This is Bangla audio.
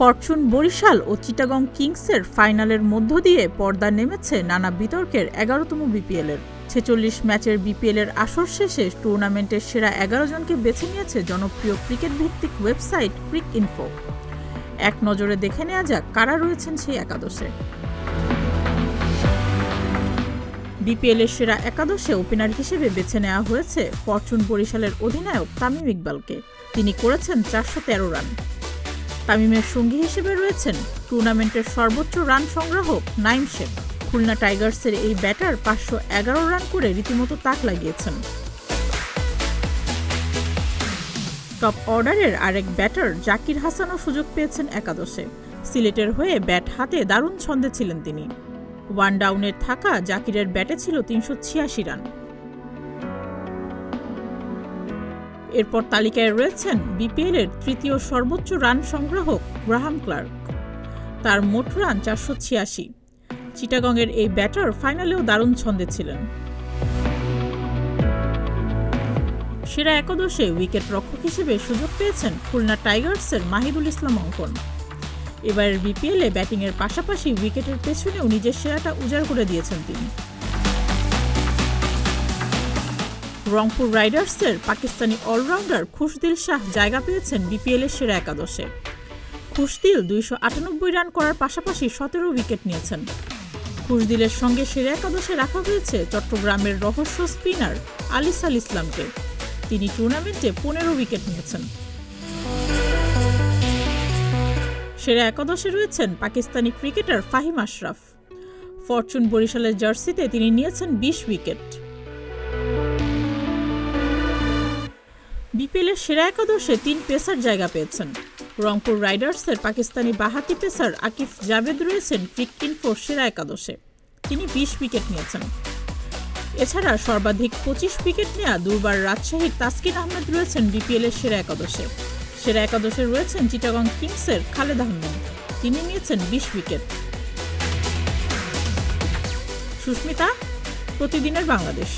ফরচুন বরিশাল ও চিটাগং কিংসের ফাইনালের মধ্য দিয়ে পর্দা নেমেছে নানা বিতর্কের ১১তম বিপিএলের। ৪৬ ম্যাচের বিপিএলের আসর শেষে টুর্নামেন্টের সেরা ১১ জনকে বেছে নিয়েছে জনপ্রিয় ক্রিকেট ভিত্তিক ওয়েবসাইট ক্রিকইনফো। এক নজরে দেখে নেওয়া যাক কারা রয়েছেন সেই একাদশে। বিপিএলের সেরা একাদশে ওপেনার হিসেবে বেছে নেওয়া হয়েছে ফরচুন বরিশালের অধিনায়ক তামিম ইকবালকে। তিনি করেছেন ৪১৩ রান। তামিমের সঙ্গী হিসেবে রয়েছেন টুর্নামেন্টের সর্বোচ্চ রান সংগ্রাহক নাঈম শেখ। খুলনা টাইগার্সের এই ব্যাটার ৫১১ রান করে রীতিমতো তাক লাগিয়েছেন। টপ অর্ডারের আরেক ব্যাটার জাকির হাসানও সুযোগ পেয়েছেন একাদশে। সিলেটের হয়ে ব্যাট হাতে দারুণ ছন্দে ছিলেন তিনি। ওয়ান ডাউনের থাকা জাকিরের ব্যাটে ছিল ৩৮৬ রান। এরপর তালিকায় রয়েছেন বিপিএলের তৃতীয় সর্বোচ্চ রান সংগ্রাহক গ্রাহাম ক্লার্ক। তার মোট রান ৪৮৬। চিটাগংয়ের এই ব্যাটার ফাইনালেও দারুণ ছন্দে ছিলেন। সেরা একাদশে উইকেট রক্ষক হিসেবে সুযোগ পেয়েছেন খুলনা টাইগার্সের মাহিদুল ইসলাম অঙ্কন। এবারের বিপিএলে ব্যাটিংয়ের পাশাপাশি উইকেটের পেছনেও নিজের সেরাটা উজাড় করে দিয়েছেন তিনি। রংপুর রাইডার্সের পাকিস্তানি অলরাউন্ডার খুশদিল শাহ জায়গা পেয়েছেন বিপিএলের সেরা একাদশে। খুশদিল ২৯৮ রান করার পাশাপাশি ১৭ উইকেট নিয়েছেন। খুশদিলের সঙ্গে সেরা একাদশে রাখা হয়েছে চট্টগ্রামের রহস্য স্পিনার আলিসাল ইসলামকে। তিনি টুর্নামেন্টে ১৫ উইকেট নিয়েছেন। সেরা একাদশে রয়েছেন পাকিস্তানি ক্রিকেটার ফাহিম আশরাফ। ফরচুন বরিশালের জার্সিতে তিনি নিয়েছেন ২০ উইকেট। বিপিএলের সেরা একাদশে ৩ পেসার জায়গা পেয়েছেন। রংপুর রাইডার্সের পাকিস্তানি বাঁহাতি পেসার আকিফ জাভেদ রয়েছেন ক্রিকইনফোর সেরা একাদশে। তিনি ২০ উইকেট নিয়েছেন। এছাড়া সর্বাধিক ২৫ উইকেট নেওয়া দুর্বার রাজশাহীর তাসকিন আহমেদ রয়েছেন বিপিএলের সেরা একাদশে। সেরা একাদশে রয়েছেন চিটাগং কিংসের খালেদ আহমেদ। তিনি নিয়েছেন ২০ উইকেট। সুস্মিতা, প্রতিদিনের বাংলাদেশ।